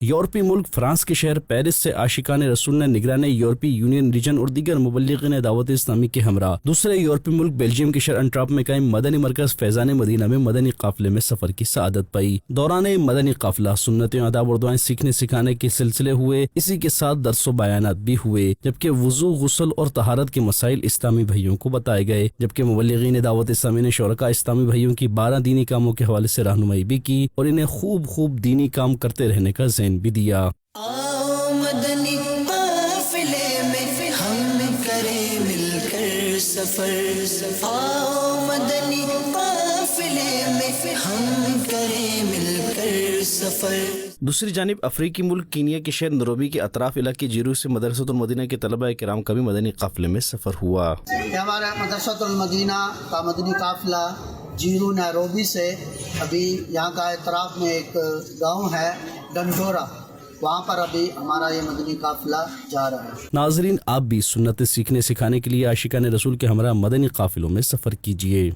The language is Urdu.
یورپی ملک فرانس کے شہر پیرس سے عاشقان رسول نے نگران یورپی یونین ریجن اور دیگر مبلغین دعوت اسلامی کے ہمراہ دوسرے یورپی ملک بیلجیم کے شہر انٹراپ میں قائم مدنی مرکز فیضان مدینہ میں مدنی قافلے میں سفر کی سعادت پائی۔ دوران مدنی قافلہ سنتیں، آداب اور دعائیں سیکھنے سکھانے کے سلسلے ہوئے، اسی کے ساتھ درس و بیانات بھی ہوئے، جبکہ وضو، غسل اور طہارت کے مسائل اسلامی بھائیوں کو بتائے گئے، جبکہ مبلغین دعوت اسلامی نے شرکاء اسلامی بھائیوں کی 12 دینی کاموں کے حوالے سے رہنمائی بھی کی اور انہیں خوب دینی کام کرتے رہنے کا ذہن بھی دیا۔ آؤ مدنی قافلے میں ہم کریں مل کر سفر، آؤ مدنی قافلے میں ہم کریں مل کر سفر۔ دوسری جانب افریقی ملک کینیا کے شہر نروبی کے اطراف علاقے جیرو سے مدرسۃ المدینہ کے طلباء کرام کا بھی مدنی قافلے میں سفر ہوا۔ ہمارا مدرسۃ المدینہ کا مدنی قافلہ جیرو نیروبی سے ابھی یہاں کا اطراف میں ایک گاؤں ہے ڈنڈورا، وہاں پر ابھی ہمارا یہ مدنی قافلہ جا رہا ہے۔ ناظرین، آپ بھی سنت سیکھنے سکھانے کے لیے عاشقان رسول کے ہمراہ مدنی قافلوں میں سفر کیجیے۔